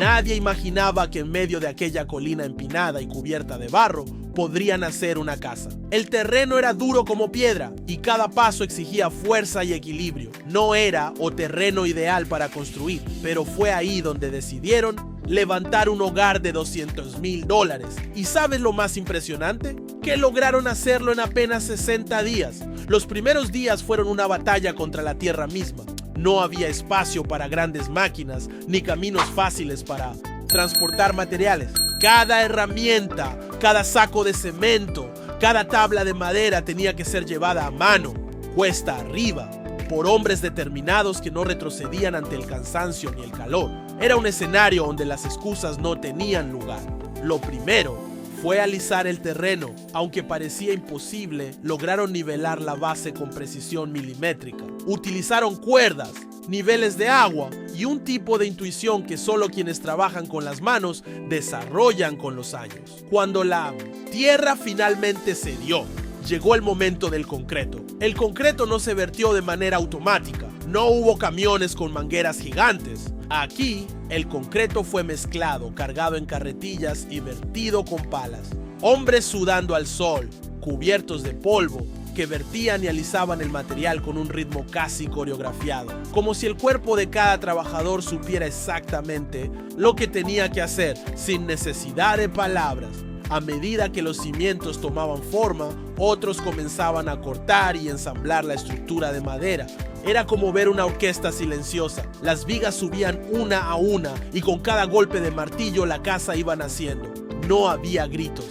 Nadie imaginaba que en medio de aquella colina empinada y cubierta de barro podrían hacer una casa. El terreno era duro como piedra y cada paso exigía fuerza y equilibrio. No era o terreno ideal para construir, pero fue ahí donde decidieron levantar un hogar de $200,000. ¿Y sabes lo más impresionante? Que lograron hacerlo en apenas 60 días. Los primeros días fueron una batalla contra la tierra misma. No había espacio para grandes máquinas ni caminos fáciles para transportar materiales. Cada herramienta, cada saco de cemento, cada tabla de madera tenía que ser llevada a mano, cuesta arriba, por hombres determinados que no retrocedían ante el cansancio ni el calor. Era un escenario donde las excusas no tenían lugar. Lo primero fue alisar el terreno. Aunque parecía imposible, lograron nivelar la base con precisión milimétrica. Utilizaron cuerdas, niveles de agua y un tipo de intuición que solo quienes trabajan con las manos desarrollan con los años. Cuando la tierra finalmente cedió, llegó el momento del concreto. El concreto no se vertió de manera automática. No hubo camiones con mangueras gigantes. Aquí, el concreto fue mezclado, cargado en carretillas y vertido con palas. Hombres sudando al sol, cubiertos de polvo, que vertían y alisaban el material con un ritmo casi coreografiado, como si el cuerpo de cada trabajador supiera exactamente lo que tenía que hacer, sin necesidad de palabras. A medida que los cimientos tomaban forma, otros comenzaban a cortar y ensamblar la estructura de madera. Era como ver una orquesta silenciosa. Las vigas subían una a una y con cada golpe de martillo la casa iba naciendo. No había gritos,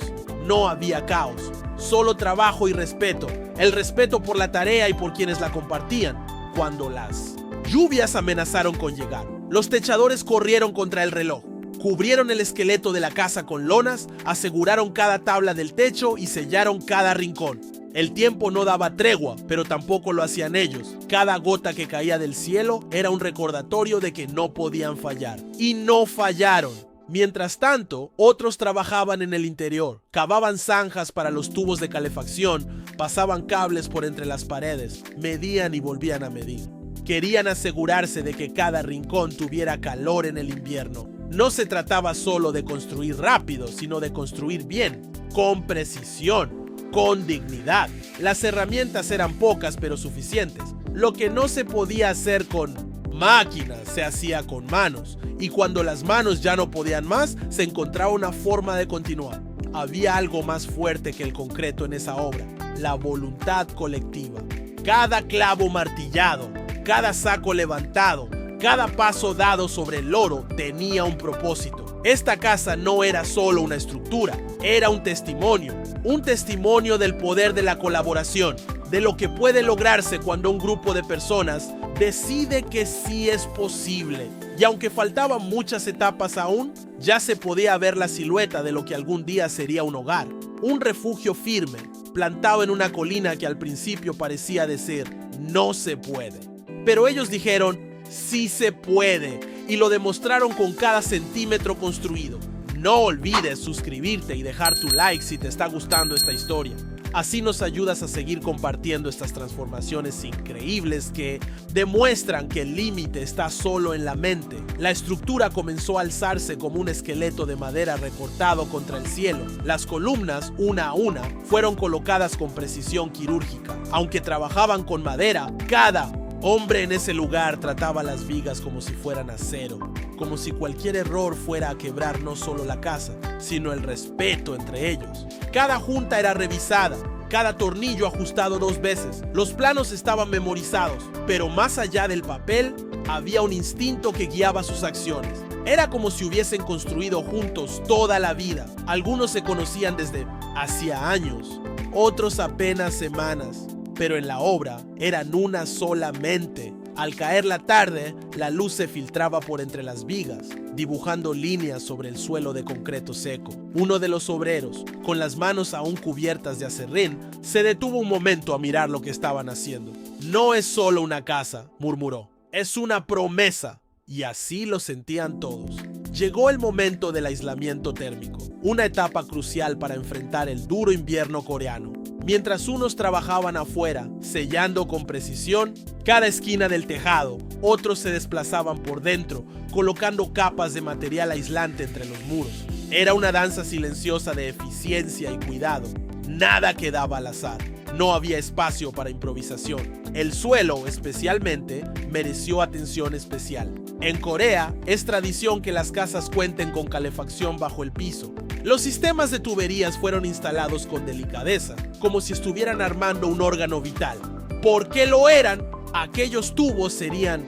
no había caos, solo trabajo y respeto. El respeto por la tarea y por quienes la compartían. Cuando las lluvias amenazaron con llegar, los techadores corrieron contra el reloj. Cubrieron el esqueleto de la casa con lonas, aseguraron cada tabla del techo y sellaron cada rincón. El tiempo no daba tregua, pero tampoco lo hacían ellos. Cada gota que caía del cielo era un recordatorio de que no podían fallar. Y no fallaron. Mientras tanto, otros trabajaban en el interior, cavaban zanjas para los tubos de calefacción, pasaban cables por entre las paredes, medían y volvían a medir. Querían asegurarse de que cada rincón tuviera calor en el invierno. No se trataba solo de construir rápido, sino de construir bien, con precisión, con dignidad. Las herramientas eran pocas pero suficientes. Lo que no se podía hacer con máquinas se hacía con manos, y cuando las manos ya no podían más, se encontraba una forma de continuar. Había algo más fuerte que el concreto en esa obra: la voluntad colectiva. Cada clavo martillado, cada saco levantado, cada paso dado sobre el lodo tenía un propósito. Esta casa no era solo una estructura, era un testimonio del poder de la colaboración, de lo que puede lograrse cuando un grupo de personas decide que sí es posible. Y aunque faltaban muchas etapas aún, ya se podía ver la silueta de lo que algún día sería un hogar, un refugio firme, plantado en una colina que al principio parecía decir, no se puede. Pero ellos dijeron, sí se puede, y lo demostraron con cada centímetro construido. No olvides suscribirte y dejar tu like si te está gustando esta historia. Así nos ayudas a seguir compartiendo estas transformaciones increíbles que demuestran que el límite está solo en la mente. La estructura comenzó a alzarse como un esqueleto de madera recortado contra el cielo. Las columnas, una a una, fueron colocadas con precisión quirúrgica. Aunque trabajaban con madera, cada hombre en ese lugar trataba las vigas como si fueran acero, como si cualquier error fuera a quebrar no solo la casa, sino el respeto entre ellos. Cada junta era revisada, cada tornillo ajustado 2 veces. Los planos estaban memorizados, pero más allá del papel, había un instinto que guiaba sus acciones. Era como si hubiesen construido juntos toda la vida. Algunos se conocían desde hacía años, otros apenas semanas. Pero en la obra eran una sola mente. Al caer la tarde, la luz se filtraba por entre las vigas, dibujando líneas sobre el suelo de concreto seco. Uno de los obreros, con las manos aún cubiertas de acerrín, se detuvo un momento a mirar lo que estaban haciendo. No es solo una casa, murmuró, es una promesa. Y así lo sentían todos. Llegó el momento del aislamiento térmico, una etapa crucial para enfrentar el duro invierno coreano. Mientras unos trabajaban afuera, sellando con precisión cada esquina del tejado, otros se desplazaban por dentro, colocando capas de material aislante entre los muros. Era una danza silenciosa de eficiencia y cuidado. Nada quedaba al azar. No había espacio para improvisación. El suelo, especialmente, mereció atención especial. En Corea, es tradición que las casas cuenten con calefacción bajo el piso. Los sistemas de tuberías fueron instalados con delicadeza, como si estuvieran armando un órgano vital. ¿Por qué lo eran? Aquellos tubos serían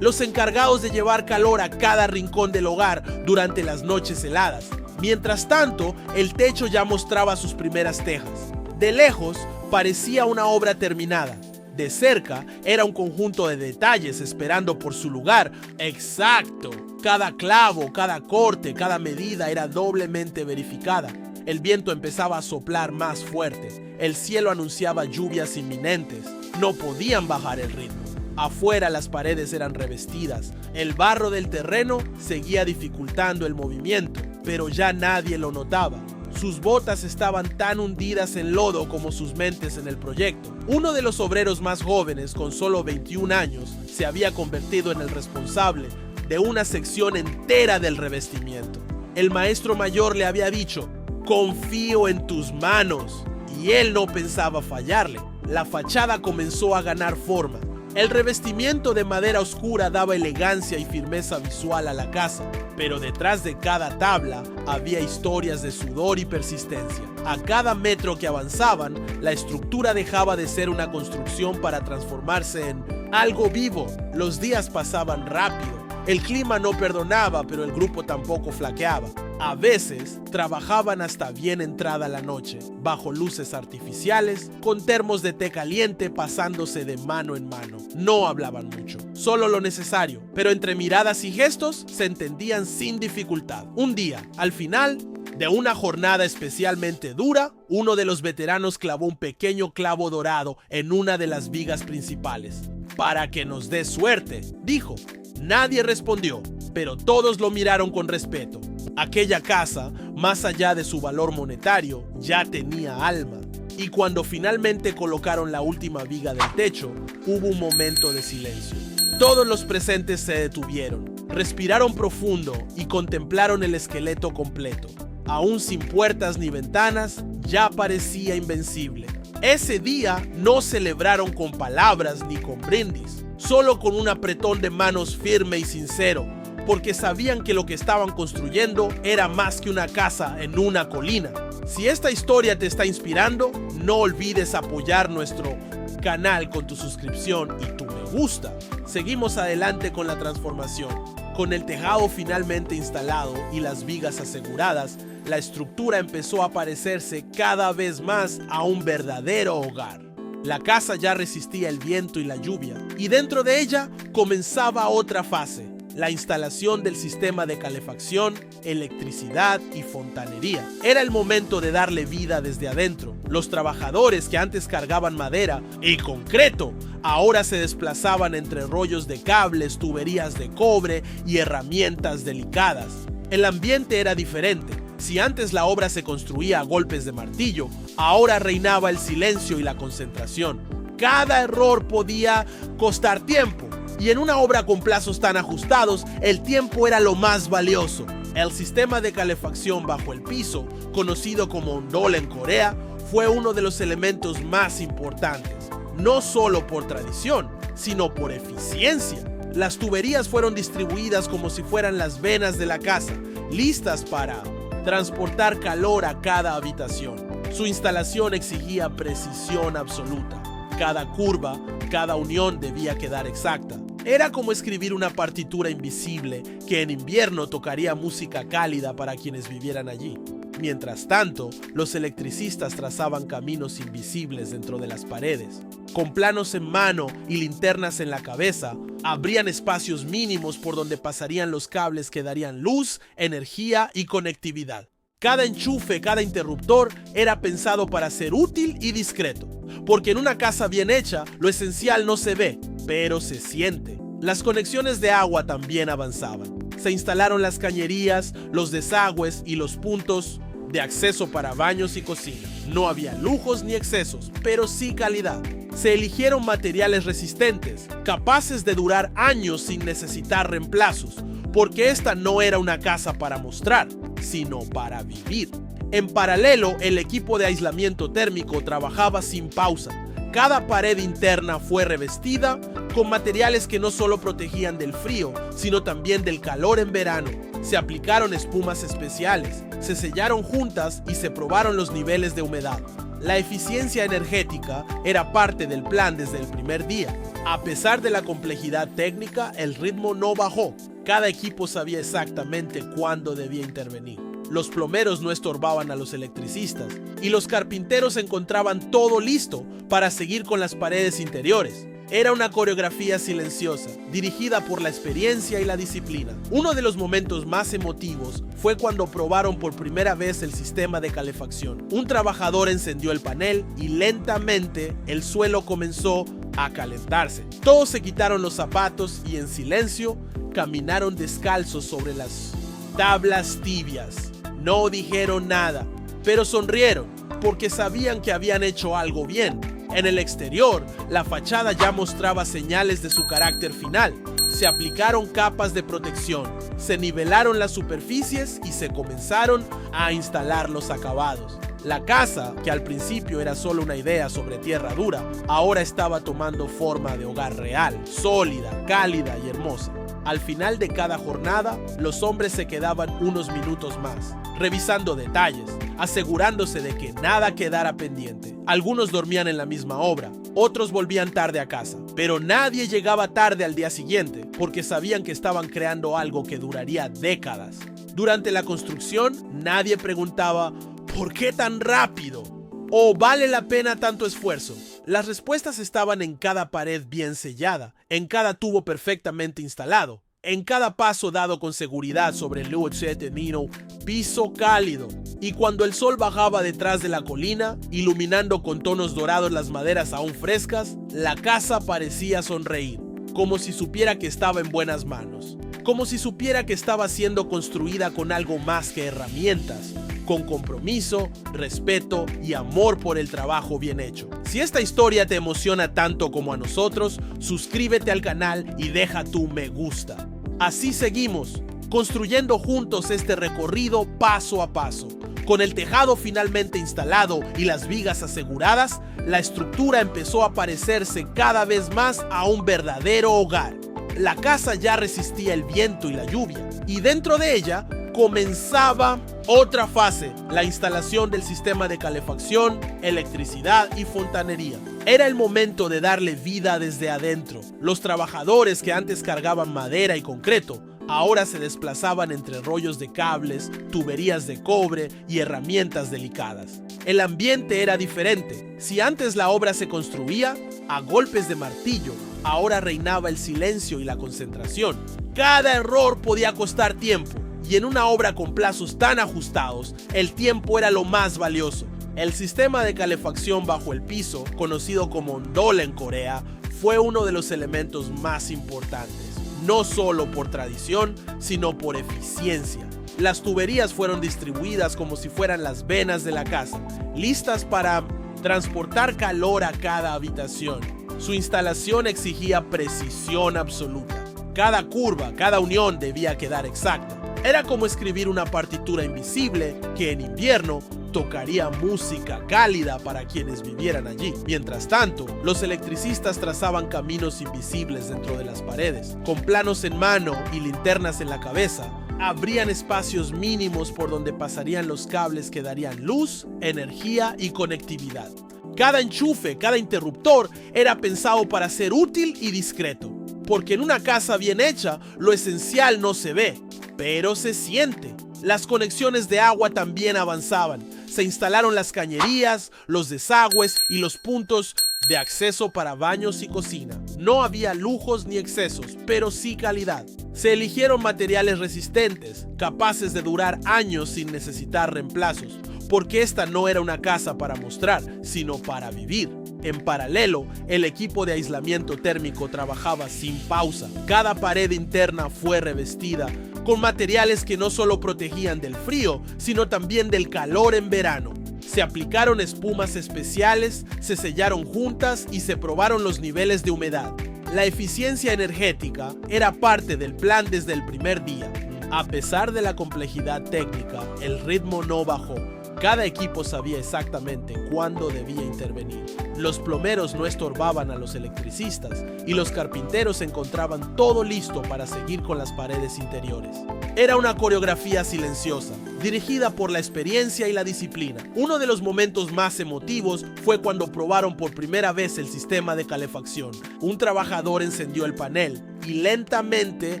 los encargados de llevar calor a cada rincón del hogar durante las noches heladas. Mientras tanto, el techo ya mostraba sus primeras tejas. De lejos, parecía una obra terminada. De cerca, era un conjunto de detalles esperando por su lugar. ¡Exacto! Cada clavo, cada corte, cada medida era doblemente verificada. El viento empezaba a soplar más fuerte. El cielo anunciaba lluvias inminentes. No podían bajar el ritmo. Afuera las paredes eran revestidas. El barro del terreno seguía dificultando el movimiento, pero ya nadie lo notaba. Sus botas estaban tan hundidas en lodo como sus mentes en el proyecto. Uno de los obreros más jóvenes, con solo 21 años, se había convertido en el responsable de una sección entera del revestimiento. El maestro mayor le había dicho: "Confío en tus manos", y él no pensaba fallarle. La fachada comenzó a ganar forma. El revestimiento de madera oscura daba elegancia y firmeza visual a la casa, pero detrás de cada tabla había historias de sudor y persistencia. A cada metro que avanzaban, la estructura dejaba de ser una construcción para transformarse en algo vivo. Los días pasaban rápido. El clima no perdonaba, pero el grupo tampoco flaqueaba. A veces trabajaban hasta bien entrada la noche, bajo luces artificiales, con termos de té caliente pasándose de mano en mano. No hablaban mucho, solo lo necesario, pero entre miradas y gestos se entendían sin dificultad. Un día, al final de una jornada especialmente dura, uno de los veteranos clavó un pequeño clavo dorado en una de las vigas principales. "Para que nos dé suerte", dijo. Nadie respondió, pero todos lo miraron con respeto. Aquella casa, más allá de su valor monetario, ya tenía alma. Y cuando finalmente colocaron la última viga del techo, hubo un momento de silencio. Todos los presentes se detuvieron, respiraron profundo y contemplaron el esqueleto completo. Aún sin puertas ni ventanas, ya parecía invencible. Ese día no celebraron con palabras ni con brindis, solo con un apretón de manos firme y sincero, porque sabían que lo que estaban construyendo era más que una casa en una colina. Si esta historia te está inspirando, no olvides apoyar nuestro canal con tu suscripción y tu me gusta. Seguimos adelante con la transformación. Con el tejado finalmente instalado y las vigas aseguradas, la estructura empezó a parecerse cada vez más a un verdadero hogar. La casa ya resistía el viento y la lluvia, y dentro de ella comenzaba otra fase: la instalación del sistema de calefacción, electricidad y fontanería. Era el momento de darle vida desde adentro. Los trabajadores que antes cargaban madera y concreto, ahora se desplazaban entre rollos de cables, tuberías de cobre y herramientas delicadas. El ambiente era diferente. Si antes la obra se construía a golpes de martillo, ahora reinaba el silencio y la concentración. Cada error podía costar tiempo, y en una obra con plazos tan ajustados, el tiempo era lo más valioso. El sistema de calefacción bajo el piso, conocido como ondol en Corea, fue uno de los elementos más importantes, no solo por tradición, sino por eficiencia. Las tuberías fueron distribuidas como si fueran las venas de la casa, listas para transportar calor a cada habitación. Su instalación exigía precisión absoluta. Cada curva, cada unión debía quedar exacta. Era como escribir una partitura invisible que en invierno tocaría música cálida para quienes vivieran allí. Mientras tanto, los electricistas trazaban caminos invisibles dentro de las paredes. Con planos en mano y linternas en la cabeza, abrían espacios mínimos por donde pasarían los cables que darían luz, energía y conectividad. Cada enchufe, cada interruptor era pensado para ser útil y discreto, porque en una casa bien hecha, lo esencial no se ve, pero se siente. Las conexiones de agua también avanzaban. Se instalaron las cañerías, los desagües y los puntos de acceso para baños y cocina. No había lujos ni excesos, pero sí calidad. Se eligieron materiales resistentes, capaces de durar años sin necesitar reemplazos, porque esta no era una casa para mostrar, sino para vivir. En paralelo, el equipo de aislamiento térmico trabajaba sin pausa. Cada pared interna fue revestida con materiales que no solo protegían del frío, sino también del calor en verano. Se aplicaron espumas especiales, se sellaron juntas y se probaron los niveles de humedad. La eficiencia energética era parte del plan desde el primer día. A pesar de la complejidad técnica, el ritmo no bajó. Cada equipo sabía exactamente cuándo debía intervenir. Los plomeros no estorbaban a los electricistas y los carpinteros encontraban todo listo para seguir con las paredes interiores. Era una coreografía silenciosa, dirigida por la experiencia y la disciplina. Uno de los momentos más emotivos fue cuando probaron por primera vez el sistema de calefacción. Un trabajador encendió el panel y lentamente el suelo comenzó a calentarse. Todos se quitaron los zapatos y en silencio caminaron descalzos sobre las tablas tibias. No dijeron nada, pero sonrieron porque sabían que habían hecho algo bien. En el exterior, la fachada ya mostraba señales de su carácter final. Se aplicaron capas de protección, se nivelaron las superficies y se comenzaron a instalar los acabados. La casa, que al principio era solo una idea sobre tierra dura, ahora estaba tomando forma de hogar real, sólida, cálida y hermosa. Al final de cada jornada, los hombres se quedaban unos minutos más, revisando detalles, asegurándose de que nada quedara pendiente. Algunos dormían en la misma obra, otros volvían tarde a casa, pero nadie llegaba tarde al día siguiente, porque sabían que estaban creando algo que duraría décadas. Durante la construcción, nadie preguntaba ¿por qué tan rápido? ¿O vale la pena tanto esfuerzo? Las respuestas estaban en cada pared bien sellada, en cada tubo perfectamente instalado, en cada paso dado con seguridad sobre el luochetenino piso cálido. Y cuando el sol bajaba detrás de la colina, iluminando con tonos dorados las maderas aún frescas, la casa parecía sonreír, como si supiera que estaba en buenas manos, como si supiera que estaba siendo construida con algo más que herramientas, con compromiso, respeto y amor por el trabajo bien hecho. Si esta historia te emociona tanto como a nosotros, suscríbete al canal y deja tu me gusta. Así seguimos, construyendo juntos este recorrido paso a paso. Con el tejado finalmente instalado y las vigas aseguradas, la estructura empezó a parecerse cada vez más a un verdadero hogar. La casa ya resistía el viento y la lluvia, y dentro de ella comenzaba otra fase, la instalación del sistema de calefacción, electricidad y fontanería. Era el momento de darle vida desde adentro. Los trabajadores que antes cargaban madera y concreto, ahora se desplazaban entre rollos de cables, tuberías de cobre y herramientas delicadas. El ambiente era diferente. Si antes la obra se construía a golpes de martillo, ahora reinaba el silencio y la concentración. Cada error podía costar tiempo, y en una obra con plazos tan ajustados, el tiempo era lo más valioso. El sistema de calefacción bajo el piso, conocido como Ondola en Corea, fue uno de los elementos más importantes, no solo por tradición, sino por eficiencia. Las tuberías fueron distribuidas como si fueran las venas de la casa, listas para transportar calor a cada habitación. Su instalación exigía precisión absoluta. Cada curva, cada unión debía quedar exacta. Era como escribir una partitura invisible que en invierno tocaría música cálida para quienes vivieran allí. Mientras tanto, los electricistas trazaban caminos invisibles dentro de las paredes. Con planos en mano y linternas en la cabeza, abrían espacios mínimos por donde pasarían los cables que darían luz, energía y conectividad. Cada enchufe, cada interruptor era pensado para ser útil y discreto. Porque en una casa bien hecha, lo esencial no se ve, pero se siente. Las conexiones de agua también avanzaban. Se instalaron las cañerías, los desagües y los puntos de acceso para baños y cocina. No había lujos ni excesos, pero sí calidad. Se eligieron materiales resistentes, capaces de durar años sin necesitar reemplazos, porque esta no era una casa para mostrar, sino para vivir. En paralelo, el equipo de aislamiento térmico trabajaba sin pausa. Cada pared interna fue revestida con materiales que no solo protegían del frío, sino también del calor en verano. Se aplicaron espumas especiales, se sellaron juntas y se probaron los niveles de humedad. La eficiencia energética era parte del plan desde el primer día. A pesar de la complejidad técnica, el ritmo no bajó. Cada equipo sabía exactamente cuándo debía intervenir. Los plomeros no estorbaban a los electricistas y los carpinteros encontraban todo listo para seguir con las paredes interiores. Era una coreografía silenciosa, dirigida por la experiencia y la disciplina. Uno de los momentos más emotivos fue cuando probaron por primera vez el sistema de calefacción. Un trabajador encendió el panel y lentamente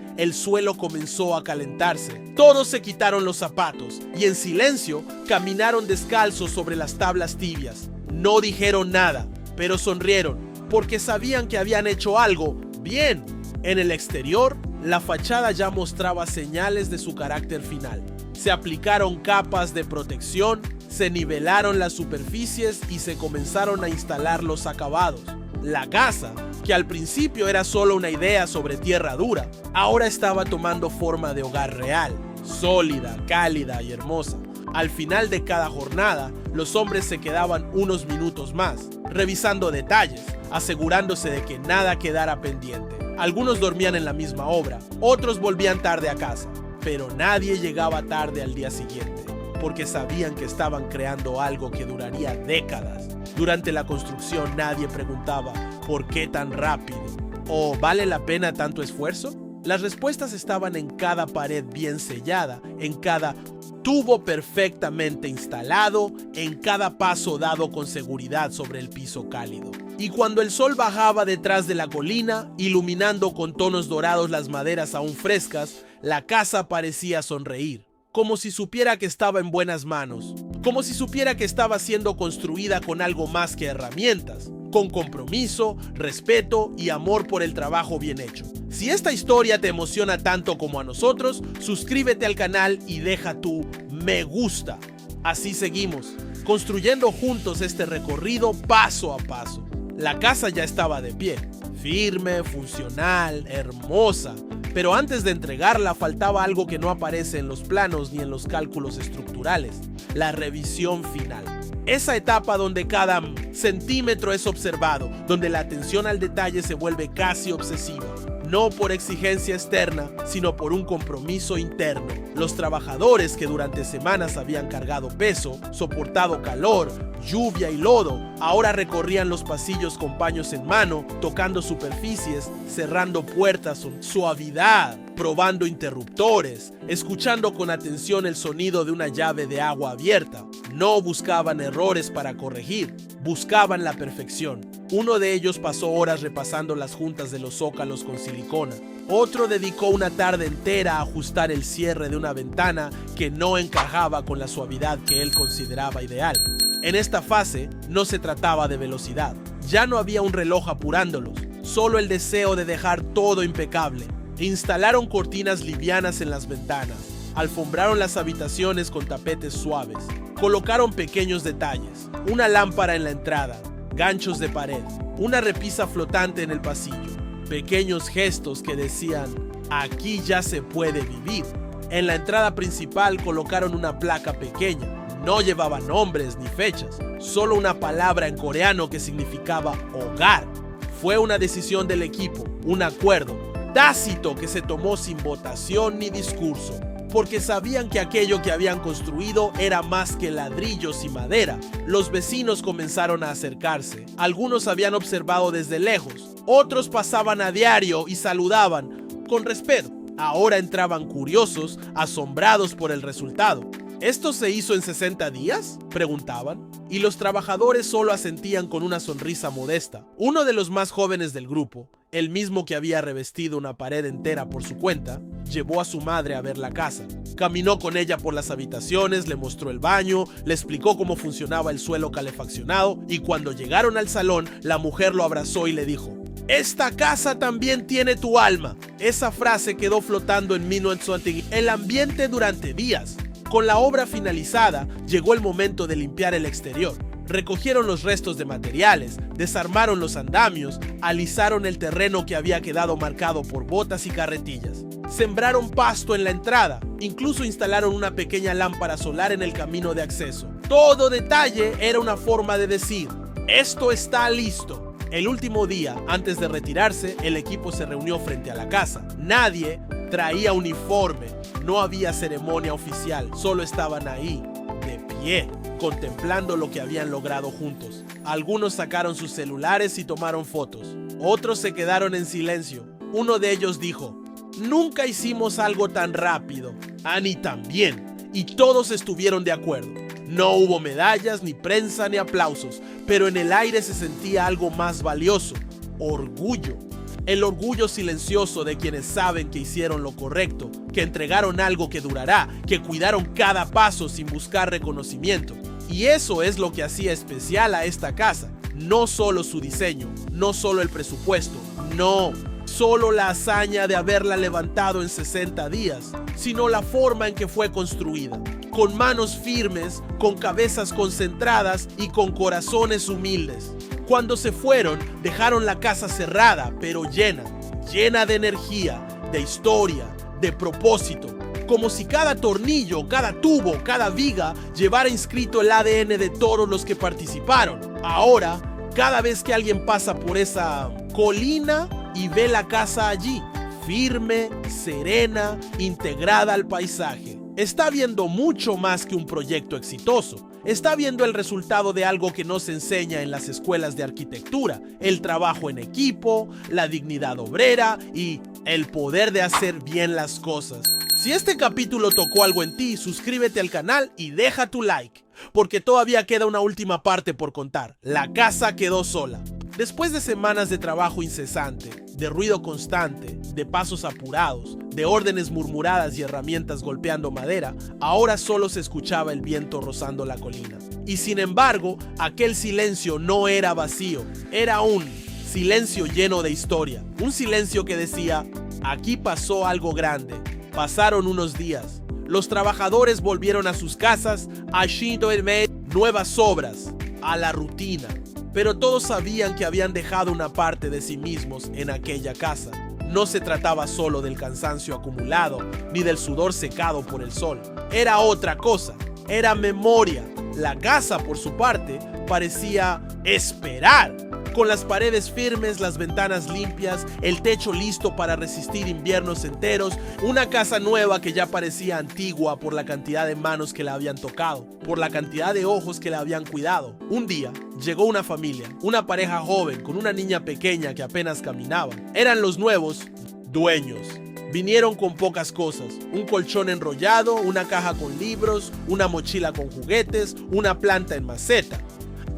el suelo comenzó a calentarse. Todos se quitaron los zapatos y en silencio caminaron descalzos sobre las tablas tibias. No dijeron nada, pero sonrieron porque sabían que habían hecho algo bien. En el exterior, la fachada ya mostraba señales de su carácter final. Se aplicaron capas de protección, se nivelaron las superficies y se comenzaron a instalar los acabados. La casa, que al principio era solo una idea sobre tierra dura, ahora estaba tomando forma de hogar real, sólida, cálida y hermosa. Al final de cada jornada, los hombres se quedaban unos minutos más, revisando detalles, asegurándose de que nada quedara pendiente. Algunos dormían en la misma obra, otros volvían tarde a casa, pero nadie llegaba tarde al día siguiente, porque sabían que estaban creando algo que duraría décadas. Durante la construcción nadie preguntaba ¿por qué tan rápido? ¿O vale la pena tanto esfuerzo? Las respuestas estaban en cada pared bien sellada, en cada tubo perfectamente instalado, en cada paso dado con seguridad sobre el piso cálido. Y cuando el sol bajaba detrás de la colina, iluminando con tonos dorados las maderas aún frescas, la casa parecía sonreír, como si supiera que estaba en buenas manos, como si supiera que estaba siendo construida con algo más que herramientas, con compromiso, respeto y amor por el trabajo bien hecho. Si esta historia te emociona tanto como a nosotros, suscríbete al canal y deja tu me gusta. Así seguimos, construyendo juntos este recorrido paso a paso. La casa ya estaba de pie, firme, funcional, hermosa, pero antes de entregarla faltaba algo que no aparece en los planos ni en los cálculos estructurales: la revisión final. Esa etapa donde cada centímetro es observado, donde la atención al detalle se vuelve casi obsesiva. No por exigencia externa, sino por un compromiso interno. Los trabajadores que durante semanas habían cargado peso, soportado calor, lluvia y lodo, ahora recorrían los pasillos con paños en mano, tocando superficies, cerrando puertas con suavidad, probando interruptores, escuchando con atención el sonido de una llave de agua abierta. No buscaban errores para corregir, buscaban la perfección. Uno de ellos pasó horas repasando las juntas de los zócalos con silicona. Otro dedicó una tarde entera a ajustar el cierre de una ventana que no encajaba con la suavidad que él consideraba ideal. En esta fase no se trataba de velocidad. Ya no había un reloj apurándolos, solo el deseo de dejar todo impecable. Instalaron cortinas livianas en las ventanas, alfombraron las habitaciones con tapetes suaves, colocaron pequeños detalles, una lámpara en la entrada, ganchos de pared, una repisa flotante en el pasillo, pequeños gestos que decían aquí ya se puede vivir. En la entrada principal colocaron una placa pequeña, no llevaba nombres ni fechas, solo una palabra en coreano que significaba hogar. Fue una decisión del equipo, un acuerdo tácito que se tomó sin votación ni discurso, porque sabían que aquello que habían construido era más que ladrillos y madera. Los vecinos comenzaron a acercarse. Algunos habían observado desde lejos, otros pasaban a diario y saludaban con respeto. Ahora entraban curiosos, asombrados por el resultado. ¿Esto se hizo en 60 días?, preguntaban, y los trabajadores solo asentían con una sonrisa modesta. Uno de los más jóvenes del grupo, el mismo que había revestido una pared entera por su cuenta, llevó a su madre a ver la casa. Caminó con ella por las habitaciones, le mostró el baño, le explicó cómo funcionaba el suelo calefaccionado, y cuando llegaron al salón, la mujer lo abrazó y le dijo: esta casa también tiene tu alma. Esa frase quedó flotando en el ambiente durante días. Con la obra finalizada, llegó el momento de limpiar el exterior. Recogieron los restos de materiales, desarmaron los andamios, alisaron el terreno que había quedado marcado por botas y carretillas. Sembraron pasto en la entrada, incluso instalaron una pequeña lámpara solar en el camino de acceso. Todo detalle era una forma de decir: esto está listo. El último día, antes de retirarse, el equipo se reunió frente a la casa. Nadie traía uniforme, no había ceremonia oficial, solo estaban ahí, de pie, contemplando lo que habían logrado juntos. Algunos sacaron sus celulares y tomaron fotos. Otros se quedaron en silencio. Uno de ellos dijo: nunca hicimos algo tan rápido. Annie también. Y todos estuvieron de acuerdo. No hubo medallas, ni prensa, ni aplausos, pero en el aire se sentía algo más valioso: orgullo. El orgullo silencioso de quienes saben que hicieron lo correcto, que entregaron algo que durará, que cuidaron cada paso sin buscar reconocimiento. Y eso es lo que hacía especial a esta casa. No solo su diseño, no solo el presupuesto, no solo la hazaña de haberla levantado en 60 días, sino la forma en que fue construida. Con manos firmes, con cabezas concentradas y con corazones humildes. Cuando se fueron, dejaron la casa cerrada, pero llena de energía, de historia, de propósito. Como si cada tornillo, cada tubo, cada viga llevara inscrito el ADN de todos los que participaron. Ahora, cada vez que alguien pasa por esa colina y ve la casa allí, firme, serena, integrada al paisaje, está viendo mucho más que un proyecto exitoso. Está viendo el resultado de algo que no se enseña en las escuelas de arquitectura: el trabajo en equipo, la dignidad obrera y el poder de hacer bien las cosas. Si este capítulo tocó algo en ti, suscríbete al canal y deja tu like, porque todavía queda una última parte por contar. La casa quedó sola. Después de semanas de trabajo incesante, de ruido constante, de pasos apurados, de órdenes murmuradas y herramientas golpeando madera, ahora solo se escuchaba el viento rozando la colina. Y sin embargo, aquel silencio no era vacío, era un silencio lleno de historia. Un silencio que decía: aquí pasó algo grande. Pasaron unos días. Los trabajadores volvieron a sus casas, a nuevas obras, a la rutina. Pero todos sabían que habían dejado una parte de sí mismos en aquella casa. No se trataba solo del cansancio acumulado, ni del sudor secado por el sol. Era otra cosa, era memoria. La casa, por su parte, parecía esperar. Con las paredes firmes, las ventanas limpias, el techo listo para resistir inviernos enteros, una casa nueva que ya parecía antigua por la cantidad de manos que la habían tocado, por la cantidad de ojos que la habían cuidado. Un día, llegó una familia, una pareja joven con una niña pequeña que apenas caminaba. Eran los nuevos dueños. Vinieron con pocas cosas: un colchón enrollado, una caja con libros, una mochila con juguetes, una planta en maceta.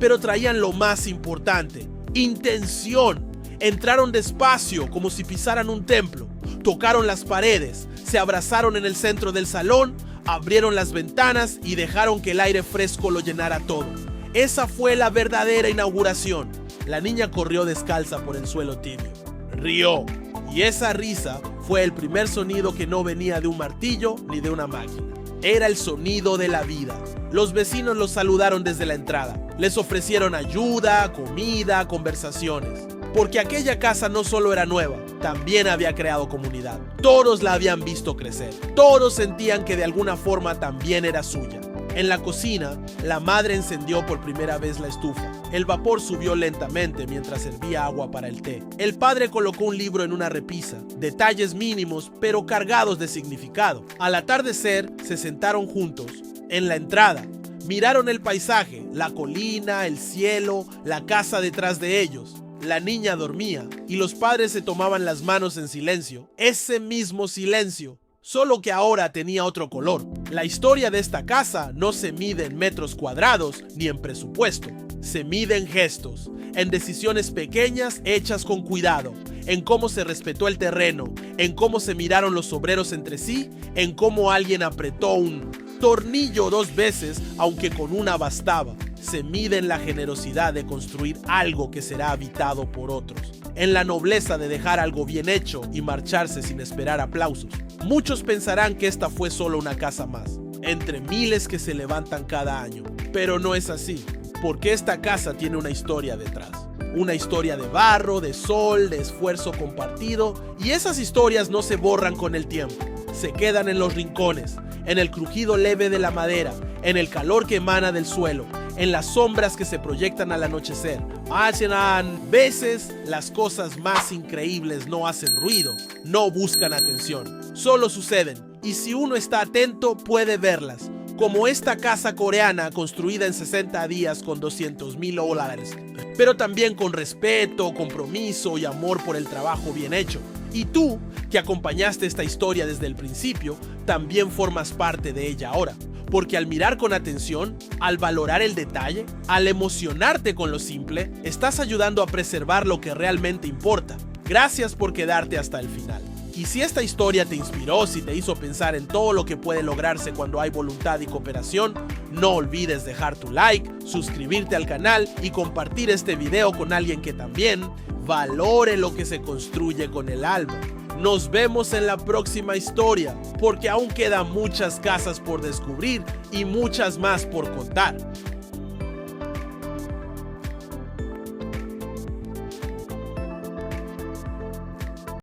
Pero traían lo más importante: intención. Entraron despacio, como si pisaran un templo. Tocaron las paredes, se abrazaron en el centro del salón, abrieron las ventanas y dejaron que el aire fresco lo llenara todo. Esa fue la verdadera inauguración. La niña corrió descalza por el suelo tibio. Rió. Y esa risa fue el primer sonido que no venía de un martillo ni de una máquina. Era el sonido de la vida. Los vecinos los saludaron desde la entrada. Les ofrecieron ayuda, comida, conversaciones. Porque aquella casa no solo era nueva, también había creado comunidad. Todos la habían visto crecer. Todos sentían que de alguna forma también era suya. En la cocina, la madre encendió por primera vez la estufa. El vapor subió lentamente mientras servía agua para el té. El padre colocó un libro en una repisa. Detalles mínimos, pero cargados de significado. Al atardecer, se sentaron juntos. En la entrada, miraron el paisaje, la colina, el cielo, la casa detrás de ellos. La niña dormía y los padres se tomaban las manos en silencio. Ese mismo silencio, solo que ahora tenía otro color. La historia de esta casa no se mide en metros cuadrados ni en presupuesto. Se mide en gestos, en decisiones pequeñas hechas con cuidado, en cómo se respetó el terreno, en cómo se miraron los obreros entre sí, en cómo alguien apretó un tornillo 2 veces, aunque con una bastaba. Se mide en la generosidad de construir algo que será habitado por otros, en la nobleza de dejar algo bien hecho y marcharse sin esperar aplausos. Muchos pensarán que esta fue solo una casa más, entre miles que se levantan cada año, pero no es así. porque esta casa tiene una historia detrás. Una historia de barro, de sol, de esfuerzo compartido, y esas historias no se borran con el tiempo. Se quedan en los rincones, en el crujido leve de la madera, en el calor que emana del suelo, en las sombras que se proyectan al anochecer. A veces las cosas más increíbles no hacen ruido, no buscan atención, solo suceden, y si uno está atento puede verlas, como esta casa coreana construida en 60 días con $200,000, pero también con respeto, compromiso y amor por el trabajo bien hecho. Y tú, que acompañaste esta historia desde el principio, también formas parte de ella ahora. Porque al mirar con atención, al valorar el detalle, al emocionarte con lo simple, estás ayudando a preservar lo que realmente importa. Gracias por quedarte hasta el final. Y si esta historia te inspiró, si te hizo pensar en todo lo que puede lograrse cuando hay voluntad y cooperación, no olvides dejar tu like, suscribirte al canal y compartir este video con alguien que también valore lo que se construye con el alma. Nos vemos en la próxima historia, porque aún quedan muchas casas por descubrir y muchas más por contar.